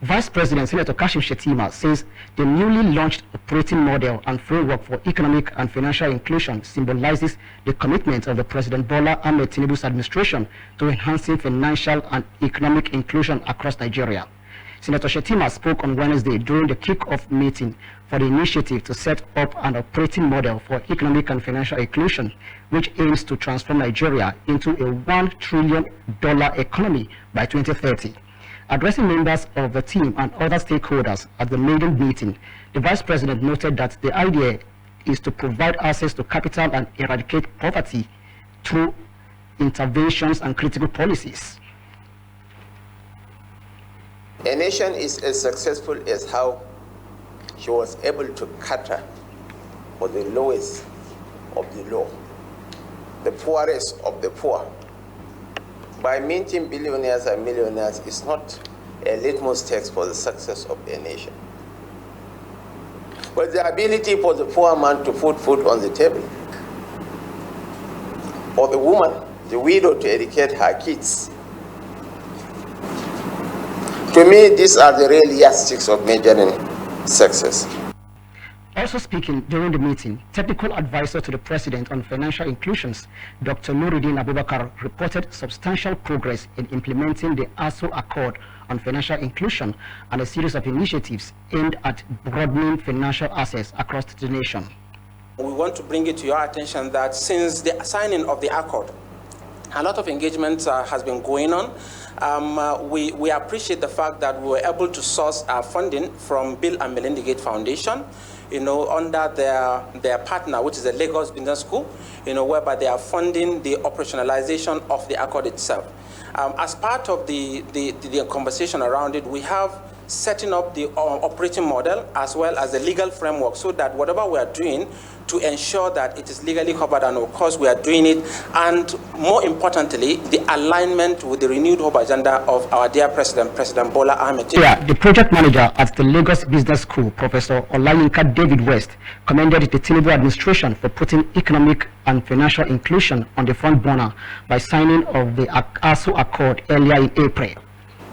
Vice President Senator Shettima says the newly launched operating model and framework for economic and financial inclusion symbolizes the commitment of the President Bola Ahmed Tinubu's administration to enhancing financial and economic inclusion across Nigeria. Senator Shettima spoke on Wednesday during the kick-off meeting for the initiative to set up an operating model for economic and financial inclusion, which aims to transform Nigeria into a $1 trillion economy by 2030. Addressing members of the team and other stakeholders at the maiden meeting, the Vice President noted that the idea is to provide access to capital and eradicate poverty through interventions and critical policies. A nation is as successful as how she was able to cater for the lowest of the low, the poorest of the poor. By minting billionaires and millionaires is not a litmus test for the success of a nation. But the ability for the poor man to put food on the table, for the woman, the widow, to educate her kids. To me, these are the real yardsticks of measuring success. Also speaking during the meeting, technical advisor to the President on financial inclusions, Dr. Nuruddin Abubakar, reported substantial progress in implementing the ASO Accord on financial inclusion and a series of initiatives aimed at broadening financial access across the nation. We want to bring it to your attention that since the signing of the Accord, a lot of engagement has been going on. We appreciate the fact that we were able to source funding from Bill and Melinda Gates Foundation, under their partner, which is the Lagos Business School, whereby they are funding the operationalization of the Accord itself. As part of the conversation around it, we have setting up the operating model as well as the legal framework so that whatever we are doing to ensure that it is legally covered, and of course we are doing it, and more importantly, the alignment with the renewed hope agenda of our dear President Bola Ahmed Tinubu. Yeah, the project manager at the Lagos Business School, Professor Olayinka David West, commended the Tinubu administration for putting economic and financial inclusion on the front burner by signing of the ASO Accord earlier in April.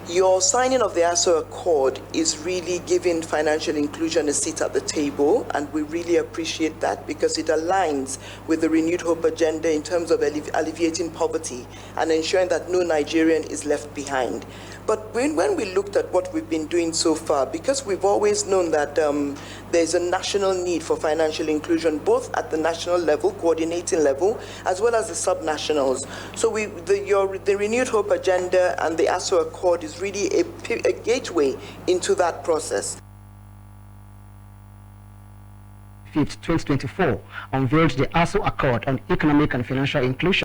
Your signing of the ASO Accord is really giving financial inclusion a seat at the table, and we really appreciate that because it aligns with the renewed hope agenda in terms of alleviating poverty and ensuring that no Nigerian is left behind. But when we looked at what we've been doing so far, because we've always known that there's a national need for financial inclusion, both at the national level, coordinating level, as well as the subnationals. So the Renewed Hope Agenda and the ASO Accord is really a gateway into that process. 5th, 2024, unveiled the ASO Accord on economic and financial inclusion.